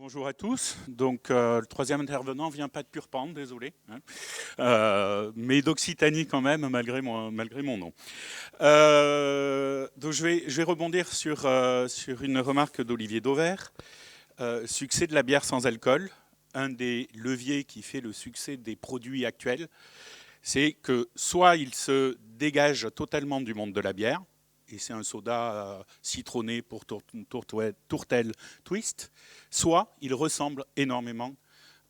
Bonjour à tous. Donc, le troisième intervenant vient pas de Purpan, désolé, hein. Mais d'Occitanie quand même, malgré mon nom. Donc, je vais rebondir sur une remarque d'Olivier Dauvert. Succès de la bière sans alcool. Un des leviers qui fait le succès des produits actuels, c'est que soit il se dégage totalement du monde de la bière, et c'est un soda citronné pour tourtel twist, soit il ressemble énormément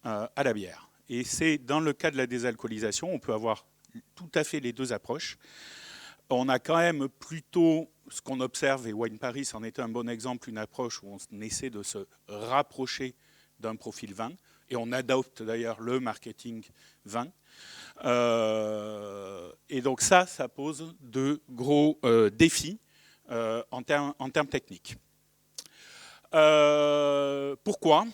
à la bière. Et c'est dans le cas de la désalcoolisation, on peut avoir tout à fait les deux approches. On a quand même plutôt ce qu'on observe, et Wine Paris en était un bon exemple, une approche où on essaie de se rapprocher d'un profil vin, et on adopte d'ailleurs le marketing vin. Et donc ça pose de gros défis en termes techniques. Pourquoi ?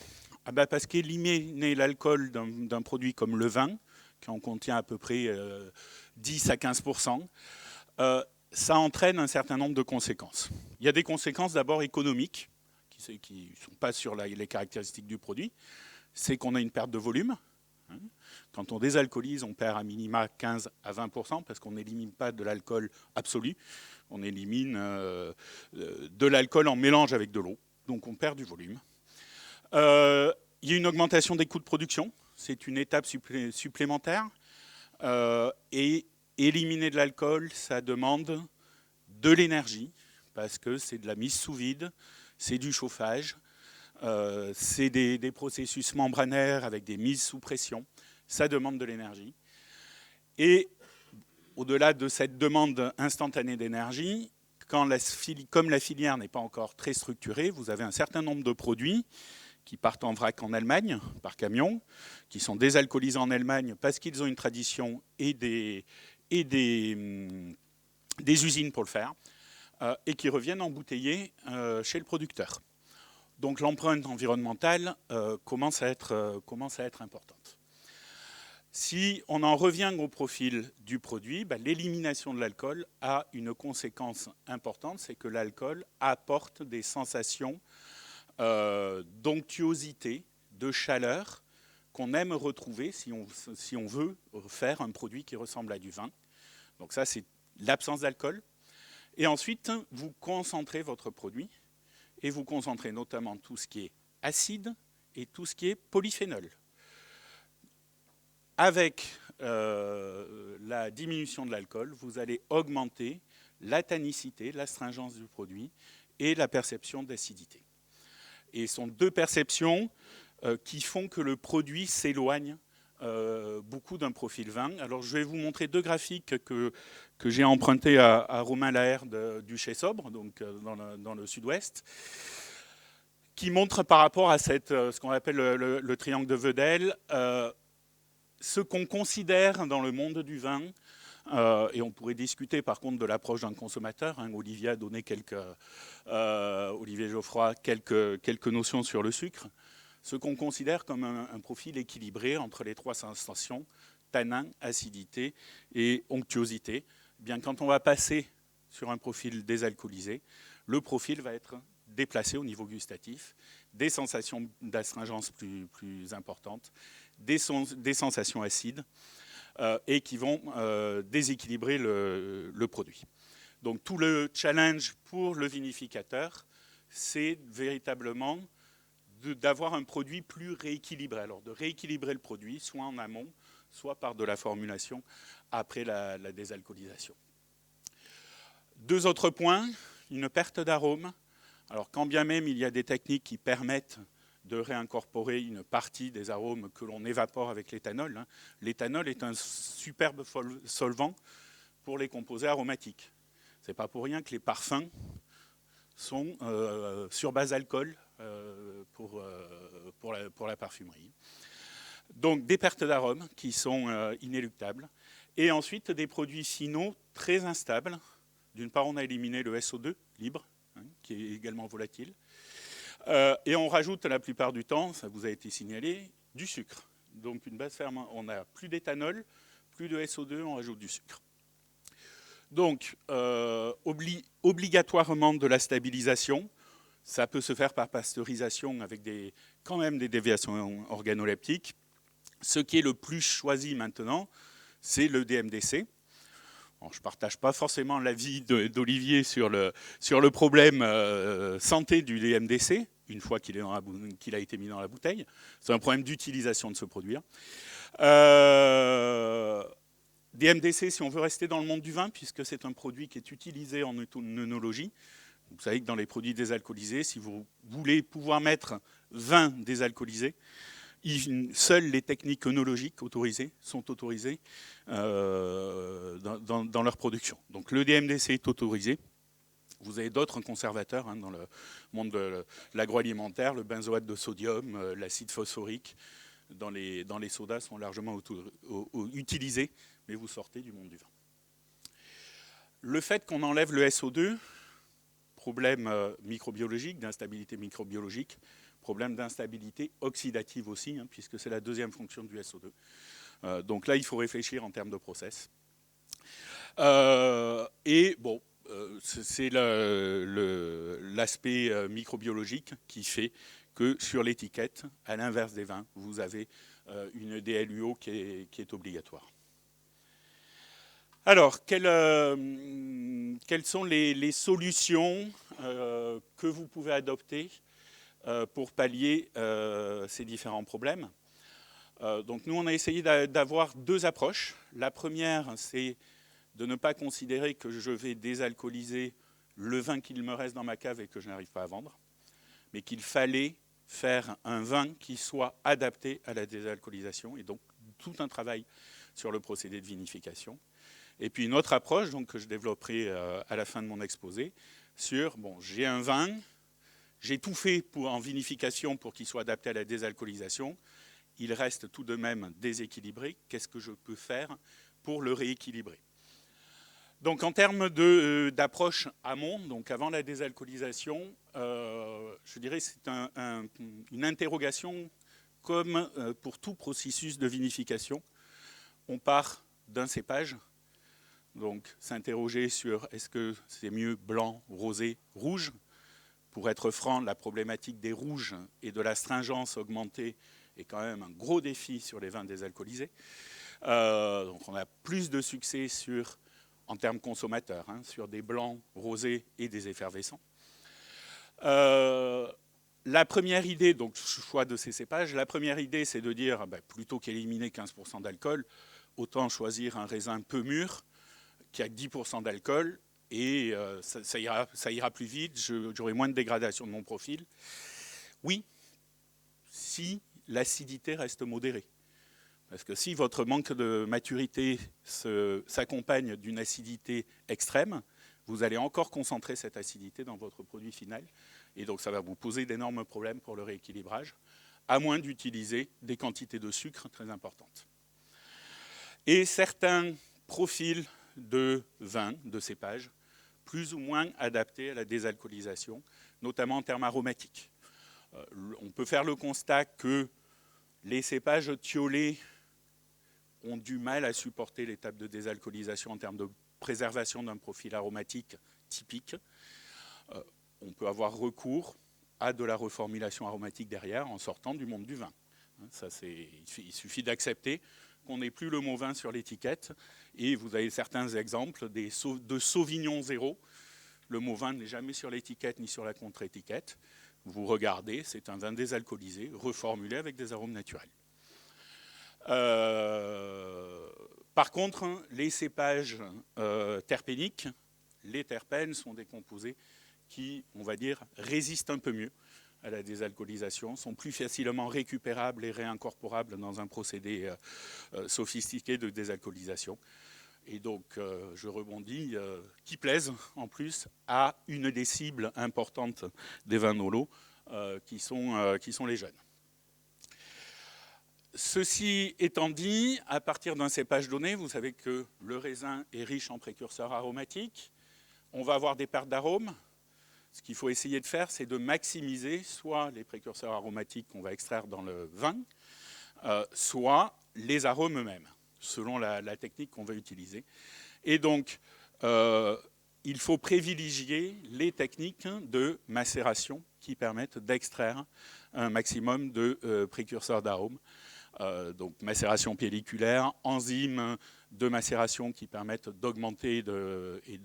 Parce qu'éliminer l'alcool d'un produit comme le vin, qui en contient à peu près 10 à 15%, ça entraîne un certain nombre de conséquences. Il y a des conséquences d'abord économiques, qui ne sont pas sur les caractéristiques du produit. C'est qu'on a une perte de volume. Quand on désalcoolise, on perd à minima 15 à 20%, parce qu'on n'élimine pas de l'alcool absolu. On élimine de l'alcool en mélange avec de l'eau. Donc on perd du volume. Il y a une augmentation des coûts de production. C'est une étape supplémentaire. Et éliminer de l'alcool, ça demande de l'énergie, parce que c'est de la mise sous vide, c'est du chauffage, c'est des processus membranaires avec des mises sous pression. Ça demande de l'énergie. Et au-delà de cette demande instantanée d'énergie, comme la filière n'est pas encore très structurée, vous avez un certain nombre de produits qui partent en vrac en Allemagne, par camion, qui sont désalcoolisés en Allemagne parce qu'ils ont une tradition et des usines pour le faire, et qui reviennent embouteillés chez le producteur. Donc l'empreinte environnementale commence à être importante. Si on en revient au profil du produit, l'élimination de l'alcool a une conséquence importante, c'est que l'alcool apporte des sensations d'onctuosité, de chaleur, qu'on aime retrouver si on veut faire un produit qui ressemble à du vin. Donc ça, c'est l'absence d'alcool. Et ensuite, vous concentrez votre produit, et vous concentrez notamment tout ce qui est acide et tout ce qui est polyphénol. Avec la diminution de l'alcool, vous allez augmenter la tannicité, l'astringence du produit et la perception d'acidité. Et ce sont deux perceptions qui font que le produit s'éloigne beaucoup d'un profil vin. Alors je vais vous montrer deux graphiques que j'ai empruntés à Romain Laher du Chez Sobre, donc dans le sud-ouest, qui montrent par rapport à ce qu'on appelle le triangle de Vedel, ce qu'on considère dans le monde du vin, et on pourrait discuter par contre de l'approche d'un consommateur. Olivier a donné Olivier Geoffroy quelques notions sur le sucre. Ce qu'on considère comme un profil équilibré entre les trois sensations, tanin, acidité et onctuosité. Bien, quand on va passer sur un profil désalcoolisé, le profil va être déplacé au niveau gustatif, des sensations d'astringence plus importantes, des sensations acides, et qui vont déséquilibrer le produit. Donc tout le challenge pour le vinificateur, c'est véritablement d'avoir un produit plus rééquilibré. Alors de rééquilibrer le produit, soit en amont, soit par de la formulation après la désalcoolisation. Deux autres points, une perte d'arôme. Alors quand bien même il y a des techniques qui permettent de réincorporer une partie des arômes que l'on évapore avec l'éthanol. L'éthanol est un superbe solvant pour les composés aromatiques. Ce n'est pas pour rien que les parfums sont sur base d'alcool pour la parfumerie. Donc des pertes d'arômes qui sont inéluctables. Et ensuite des produits finaux très instables. D'une part, on a éliminé le SO2 libre, qui est également volatile. Et on rajoute la plupart du temps, ça vous a été signalé, du sucre. Donc une base ferme, on n'a plus d'éthanol, plus de SO2, on rajoute du sucre. Donc obligatoirement de la stabilisation, Ça peut se faire par pasteurisation avec quand même des déviations organoleptiques. Ce qui est le plus choisi maintenant, c'est le DMDC. Bon, je ne partage pas forcément l'avis d'Olivier sur le problème santé du DMDC, une fois qu'il a été mis dans la bouteille. C'est un problème d'utilisation de ce produit. DMDC, si on veut rester dans le monde du vin, puisque c'est un produit qui est utilisé en œnologie. Vous savez que dans les produits désalcoolisés, si vous voulez pouvoir mettre vin désalcoolisé, seules les techniques œnologiques autorisées sont autorisées dans leur production. Donc le DMDC est autorisé. Vous avez d'autres conservateurs dans le monde de l'agroalimentaire, le benzoate de sodium, l'acide phosphorique, dans les sodas sont largement utilisés, mais vous sortez du monde du vin. Le fait qu'on enlève le SO2, problème microbiologique, d'instabilité microbiologique, problème d'instabilité oxydative aussi, puisque c'est la deuxième fonction du SO2. Donc là, il faut réfléchir en termes de process. Et bon, c'est l'aspect microbiologique qui fait que sur l'étiquette, à l'inverse des vins, vous avez une DLUO qui est obligatoire. Alors, quelles sont les solutions que vous pouvez adopter pour pallier ces différents problèmes? Donc nous, on a essayé d'avoir deux approches. La première, c'est de ne pas considérer que je vais désalcooliser le vin qu'il me reste dans ma cave et que je n'arrive pas à vendre, mais qu'il fallait faire un vin qui soit adapté à la désalcoolisation, et donc tout un travail sur le procédé de vinification. Et puis une autre approche donc, que je développerai à la fin de mon exposé, sur, bon, j'ai un vin, j'ai tout fait en vinification pour qu'il soit adapté à la désalcoolisation, il reste tout de même déséquilibré, qu'est-ce que je peux faire pour le rééquilibrer? Donc en termes d'approche amont, donc avant la désalcoolisation, je dirais que c'est une interrogation comme pour tout processus de vinification. On part d'un cépage, donc s'interroger sur est-ce que c'est mieux blanc, rosé, rouge. Pour être franc, la problématique des rouges et de l'astringence augmentée est quand même un gros défi sur les vins désalcoolisés. Donc on a plus de succès en termes consommateurs, sur des blancs, rosés et des effervescents. La première idée, donc choix de ces cépages, la première idée c'est de dire plutôt qu'éliminer 15% d'alcool, autant choisir un raisin peu mûr qui a 10% d'alcool et ça ira plus vite, j'aurai moins de dégradation de mon profil. Oui, si l'acidité reste modérée. Parce que si votre manque de maturité s'accompagne d'une acidité extrême, vous allez encore concentrer cette acidité dans votre produit final. Et donc ça va vous poser d'énormes problèmes pour le rééquilibrage, à moins d'utiliser des quantités de sucre très importantes. Et certains profils de vin, de cépage, plus ou moins adaptés à la désalcoolisation, notamment en termes aromatiques. On peut faire le constat que les cépages thiolés ont du mal à supporter l'étape de désalcoolisation en termes de préservation d'un profil aromatique typique. On peut avoir recours à de la reformulation aromatique derrière en sortant du monde du vin. Il suffit d'accepter qu'on n'ait plus le mot vin sur l'étiquette et vous avez certains exemples de Sauvignon zéro. Le mot vin n'est jamais sur l'étiquette ni sur la contre-étiquette. Vous regardez, c'est un vin désalcoolisé, reformulé avec des arômes naturels. Par contre, les cépages terpéniques, les terpènes sont des composés qui, on va dire, résistent un peu mieux à la désalcoolisation, sont plus facilement récupérables et réincorporables dans un procédé sophistiqué de désalcoolisation. Et donc, je rebondis, qui plaisent en plus à une des cibles importantes des vins nolos, qui sont les jeunes. Ceci étant dit, à partir d'un cépage donné, vous savez que le raisin est riche en précurseurs aromatiques. On va avoir des pertes d'arômes. Ce qu'il faut essayer de faire, c'est de maximiser soit les précurseurs aromatiques qu'on va extraire dans le vin, soit les arômes eux-mêmes, selon la technique qu'on va utiliser. Et donc, il faut privilégier les techniques de macération qui permettent d'extraire un maximum de précurseurs d'arômes. Donc macération pelliculaire, enzymes de macération qui permettent d'augmenter et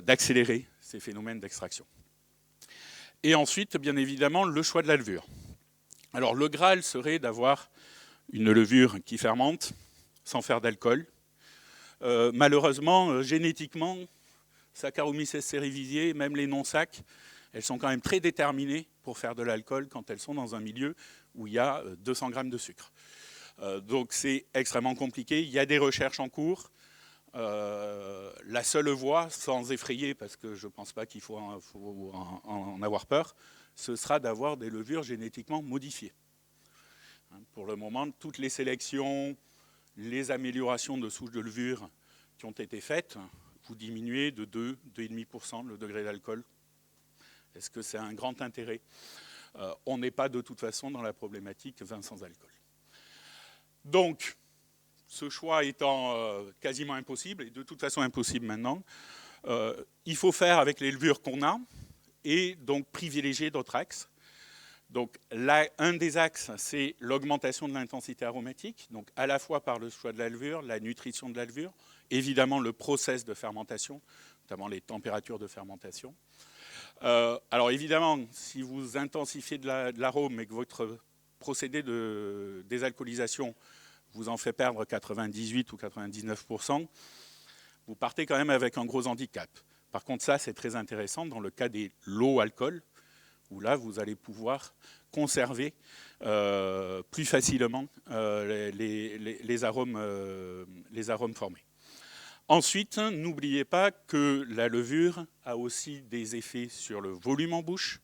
d'accélérer ces phénomènes d'extraction. Et ensuite, bien évidemment, le choix de la levure. Alors le Graal serait d'avoir une levure qui fermente sans faire d'alcool. Malheureusement, génétiquement, Saccharomyces cerevisiae, même les non-sacs, elles sont quand même très déterminées pour faire de l'alcool quand elles sont dans un milieu où il y a 200 grammes de sucre. Donc c'est extrêmement compliqué. Il y a des recherches en cours. La seule voie, sans effrayer, parce que je ne pense pas qu'il faut en avoir peur, ce sera d'avoir des levures génétiquement modifiées. Pour le moment, toutes les sélections, les améliorations de souches de levure qui ont été faites, vous diminuez de 2,5% le degré d'alcool. Est-ce que c'est un grand intérêt ? On n'est pas de toute façon dans la problématique vin sans alcool. Donc, ce choix étant quasiment impossible, et de toute façon impossible maintenant, il faut faire avec les levures qu'on a, et donc privilégier d'autres axes. Donc là, un des axes, c'est l'augmentation de l'intensité aromatique, donc à la fois par le choix de la levure, la nutrition de la levure, évidemment le process de fermentation, notamment les températures de fermentation. Alors évidemment, si vous intensifiez de l'arôme et que votre procédé de désalcoolisation vous en fait perdre 98 ou 99%, vous partez quand même avec un gros handicap. Par contre, ça, c'est très intéressant dans le cas des low alcool, où là, vous allez pouvoir conserver plus facilement les arômes formés. Ensuite, n'oubliez pas que la levure a aussi des effets sur le volume en bouche.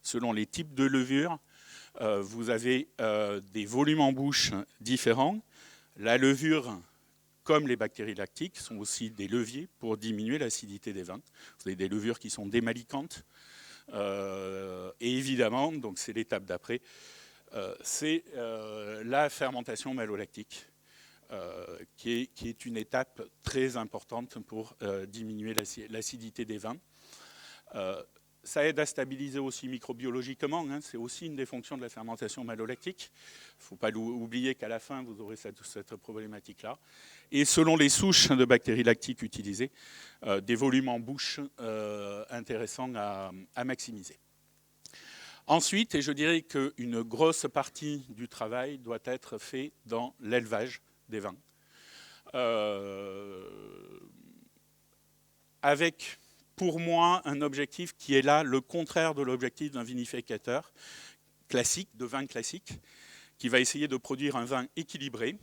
Selon les types de levure, vous avez des volumes en bouche différents. La levure, comme les bactéries lactiques, sont aussi des leviers pour diminuer l'acidité des vins. Vous avez des levures qui sont démaliquantes. Et évidemment, donc c'est l'étape d'après, c'est la fermentation malolactique, qui est une étape très importante pour diminuer l'acidité des vins. Ça aide à stabiliser aussi microbiologiquement, hein, c'est aussi une des fonctions de la fermentation malolactique. Il ne faut pas oublier qu'à la fin, vous aurez cette problématique-là. Et selon les souches de bactéries lactiques utilisées, des volumes en bouche intéressants à maximiser. Ensuite, et je dirais qu'une grosse partie du travail doit être fait dans l'élevage des vins. Avec, pour moi, un objectif qui est là, le contraire de l'objectif d'un vinificateur classique, de vin classique, qui va essayer de produire un vin équilibré.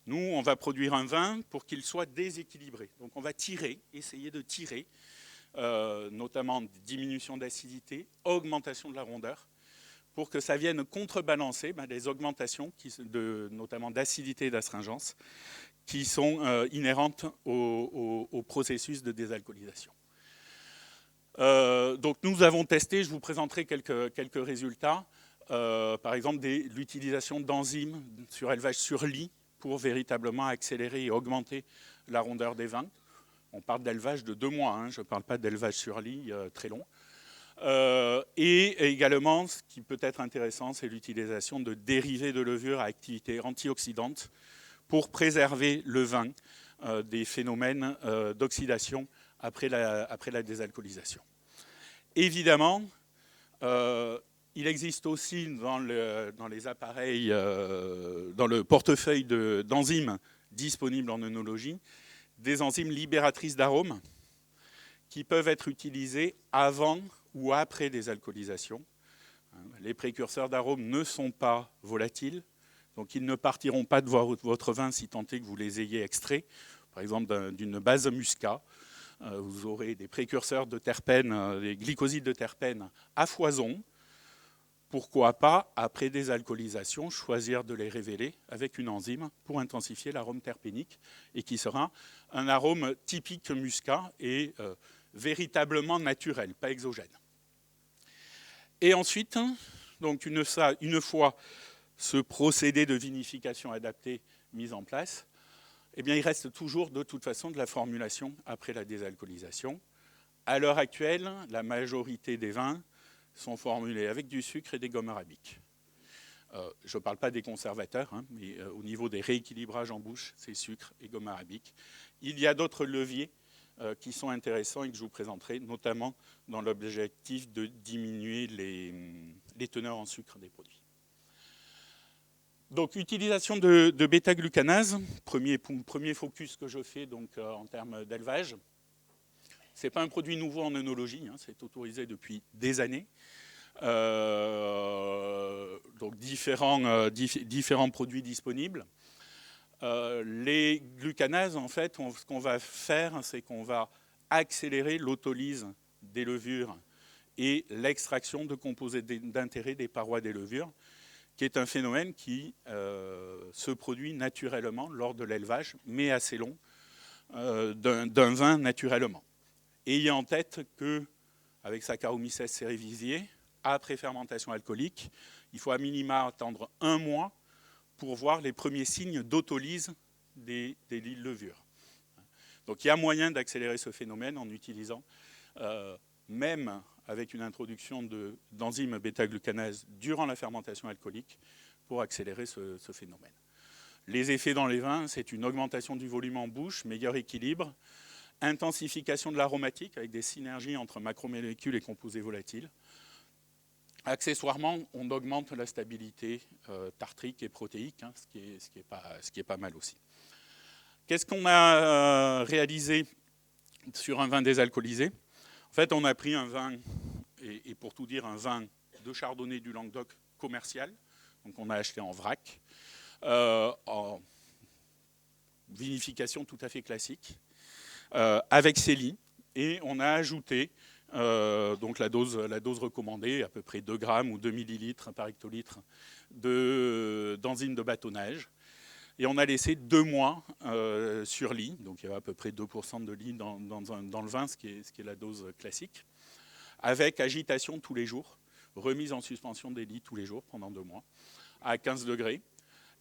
Nous, on va produire un vin pour qu'il soit déséquilibré. Donc on va essayer de tirer, notamment diminution d'acidité, augmentation de la rondeur, pour que ça vienne contrebalancer les augmentations, notamment d'acidité et d'astringence, qui sont inhérentes au processus de désalcoolisation. Donc nous avons testé, je vous présenterai quelques résultats, par exemple l'utilisation d'enzymes sur élevage sur lit pour véritablement accélérer et augmenter la rondeur des vins. On parle d'élevage de 2 mois, hein, je ne parle pas d'élevage sur lit très long. Et également, ce qui peut être intéressant, c'est l'utilisation de dérivés de levure à activité antioxydante pour préserver le vin des phénomènes d'oxydation après la désalcoolisation. Évidemment, il existe aussi dans les appareils, dans le portefeuille d'enzymes disponibles en œnologie, des enzymes libératrices d'arômes qui peuvent être utilisées avant ou après désalcoolisation. Les précurseurs d'arômes ne sont pas volatiles, donc ils ne partiront pas de votre vin si tant est que vous les ayez extraits, par exemple d'une base muscat. Vous aurez des précurseurs de terpènes, des glycosides de terpènes à foison. Pourquoi pas, après désalcoolisation, choisir de les révéler avec une enzyme pour intensifier l'arôme terpénique et qui sera un arôme typique muscat et véritablement naturel, pas exogène. Et ensuite, donc une fois ce procédé de vinification adapté mis en place, eh bien, il reste toujours de toute façon de la formulation après la désalcoolisation. À l'heure actuelle, la majorité des vins sont formulés avec du sucre et des gommes arabiques. Je ne parle pas des conservateurs, hein, mais au niveau des rééquilibrages en bouche, c'est sucre et gomme arabique. Il y a d'autres leviers qui sont intéressants et que je vous présenterai, notamment dans l'objectif de diminuer les teneurs en sucre des produits. Donc, utilisation de bêta-glucanase, premier focus que je fais donc, en termes d'élevage. Ce n'est pas un produit nouveau en œnologie, hein, c'est autorisé depuis des années. Donc différents produits disponibles. Les glucanases, en fait, ce qu'on va faire, c'est qu'on va accélérer l'autolyse des levures et l'extraction de composés d'intérêt des parois des levures, qui est un phénomène qui se produit naturellement lors de l'élevage, mais assez long, d'un vin naturellement. Ayez en tête que, avec Saccharomyces cerevisiae, après fermentation alcoolique, il faut à minima attendre 1 mois pour voir les premiers signes d'autolyse des levures. Donc il y a moyen d'accélérer ce phénomène en utilisant, même avec une introduction d'enzymes bêta-glucanase durant la fermentation alcoolique, pour accélérer ce phénomène. Les effets dans les vins, c'est une augmentation du volume en bouche, meilleur équilibre, intensification de l'aromatique avec des synergies entre macromolécules et composés volatiles. Accessoirement, on augmente la stabilité tartrique et protéique, hein, ce qui est pas mal aussi. Qu'est-ce qu'on a réalisé sur un vin désalcoolisé? En fait, on a pris un vin, et pour tout dire, un vin de Chardonnay du Languedoc commercial, donc on a acheté en vrac, en vinification tout à fait classique, avec Célie, et on a ajouté donc la dose recommandée, à peu près 2 grammes ou 2 millilitres par hectolitre d'enzymes de bâtonnage. Et on a laissé 2 mois sur lit, donc il y avait à peu près 2% de lit dans le vin, ce qui est la dose classique, avec agitation tous les jours, remise en suspension des lits tous les jours pendant 2 mois, à 15 degrés.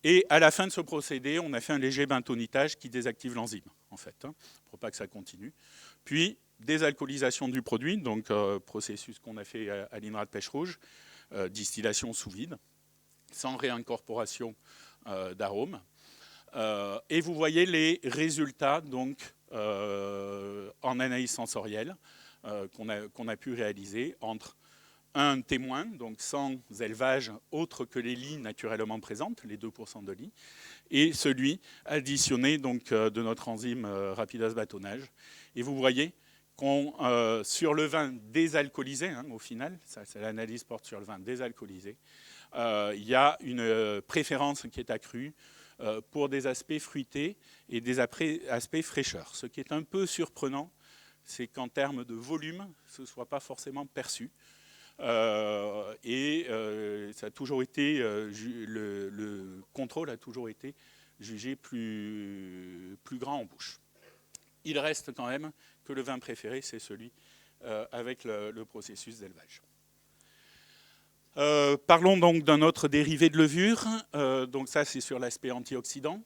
Et à la fin de ce procédé, on a fait un léger bentonitage qui désactive l'enzyme, en fait, hein, pour pas que ça continue. Puis, désalcoolisation du produit, donc processus qu'on a fait à l'INRA de Pêche Rouge, distillation sous vide, sans réincorporation d'arômes. Et vous voyez les résultats donc, en analyse sensorielle qu'on a pu réaliser entre un témoin, donc sans élevage autre que les lies naturellement présentes, les 2% de lies, et celui additionné donc, de notre enzyme rapidase bâtonnage. Et vous voyez sur le vin désalcoolisé, hein, au final, l'analyse porte sur le vin désalcoolisé, il y a une préférence qui est accrue pour des aspects fruités et des aspects fraîcheur. Ce qui est un peu surprenant, c'est qu'en termes de volume, ce ne soit pas forcément perçu. Ça a toujours été, le contrôle a toujours été jugé plus grand en bouche. Il reste quand même que le vin préféré, c'est celui avec le processus d'élevage. Parlons donc d'un autre dérivé de levure. Donc ça, c'est sur l'aspect antioxydant.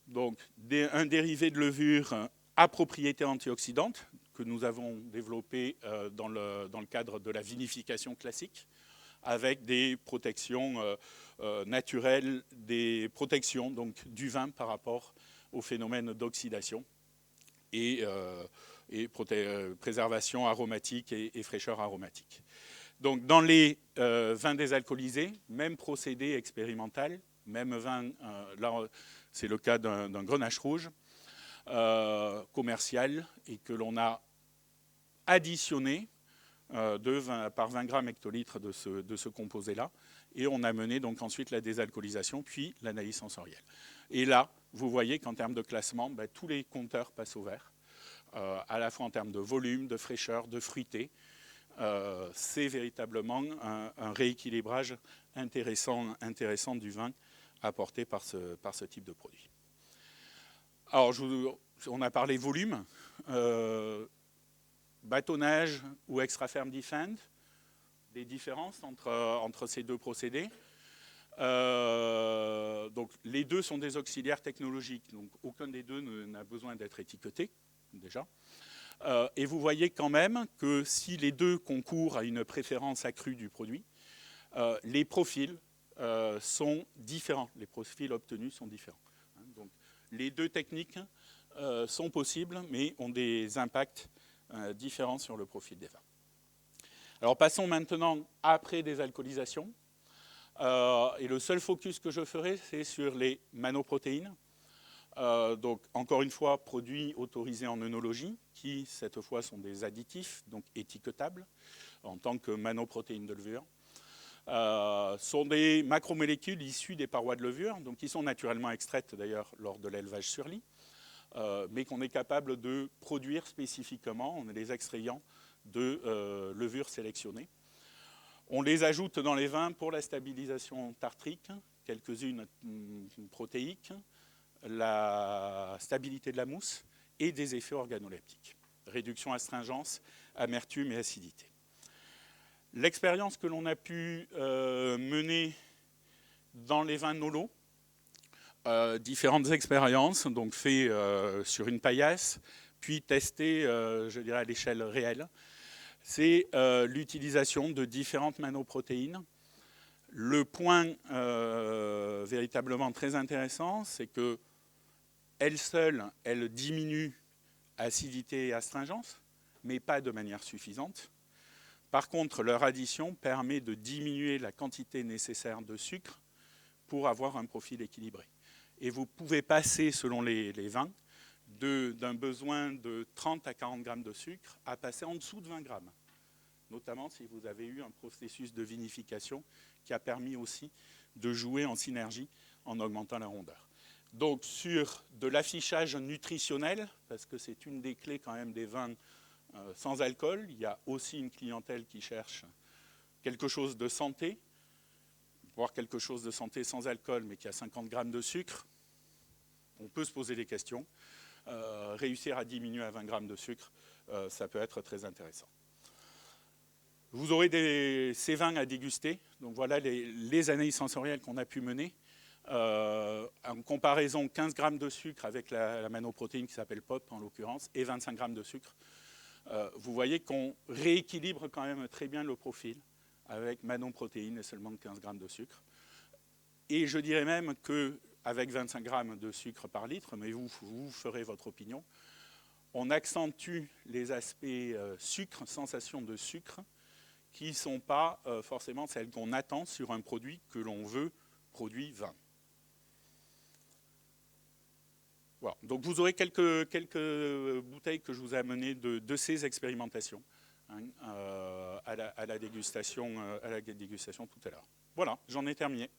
Donc un dérivé de levure à propriété antioxydante que nous avons développé dans le cadre de la vinification classique, avec des protections naturelles, des protections donc, du vin par rapport au phénomène d'oxydation et préservation aromatique et fraîcheur aromatique. Donc dans les vins désalcoolisés, même procédé expérimental, même vin, là c'est le cas d'un Grenache rouge commercial et que l'on a additionné par 20 grammes hectolitres de ce composé-là, et on a mené donc ensuite la désalcoolisation, puis l'analyse sensorielle. Et là, vous voyez qu'en termes de classement, tous les compteurs passent au vert, à la fois en termes de volume, de fraîcheur, de fruité. C'est véritablement un rééquilibrage intéressant du vin apporté par ce type de produit. Alors, on a parlé volume. Bâtonnage ou extra ferme defend, des différences entre ces deux procédés. Donc les deux sont des auxiliaires technologiques, donc aucun des deux n'a besoin d'être étiqueté, déjà. Et vous voyez quand même que si les deux concourent à une préférence accrue du produit, les profils sont différents, les profils obtenus sont différents. Donc les deux techniques sont possibles, mais ont des impacts différents sur le profil des vins. Alors passons maintenant après désalcoolisation. Et le seul focus que je ferai, c'est sur les manoprotéines. Donc, encore une fois, produits autorisés en œnologie, qui, cette fois, sont des additifs, donc étiquetables, en tant que manoprotéines de levure. Sont des macromolécules issues des parois de levure, donc qui sont naturellement extraites, d'ailleurs, lors de l'élevage sur lit, mais qu'on est capable de produire spécifiquement en les extrayant de levures sélectionnées. On les ajoute dans les vins pour la stabilisation tartrique, quelques-unes protéiques, la stabilité de la mousse et des effets organoleptiques. Réduction astringence, amertume et acidité. L'expérience que l'on a pu mener dans les vins Nolo, différentes expériences, donc faites sur une paillasse, puis testées, je dirais, à l'échelle réelle, c'est l'utilisation de différentes manoprotéines. Le point véritablement très intéressant, c'est qu'elles seules, elles diminuent acidité et astringence, mais pas de manière suffisante. Par contre, leur addition permet de diminuer la quantité nécessaire de sucre pour avoir un profil équilibré. Et vous pouvez passer, selon les vins, d'un besoin de 30 à 40 grammes de sucre à passer en dessous de 20 grammes. Notamment si vous avez eu un processus de vinification qui a permis aussi de jouer en synergie en augmentant la rondeur. Donc sur de l'affichage nutritionnel, parce que c'est une des clés quand même des vins sans alcool, il y a aussi une clientèle qui cherche quelque chose de santé, voire quelque chose de santé sans alcool, mais qui a 50 grammes de sucre. On peut se poser des questions. Réussir à diminuer à 20 grammes de sucre, ça peut être très intéressant. Vous aurez ces vins à déguster. Donc voilà les analyses sensorielles qu'on a pu mener. En comparaison, 15 grammes de sucre avec la manoprotéine qui s'appelle POP en l'occurrence, et 25 grammes de sucre. Vous voyez qu'on rééquilibre quand même très bien le profil avec manoprotéine et seulement 15 grammes de sucre. Et je dirais même qu'avec 25 grammes de sucre par litre, mais vous ferez votre opinion, on accentue les aspects sucre, sensation de sucre, qui ne sont pas forcément celles qu'on attend sur un produit que l'on veut produit vin. Voilà. Donc vous aurez quelques bouteilles que je vous ai amenées de ces expérimentations à la dégustation tout à l'heure. Voilà, j'en ai terminé.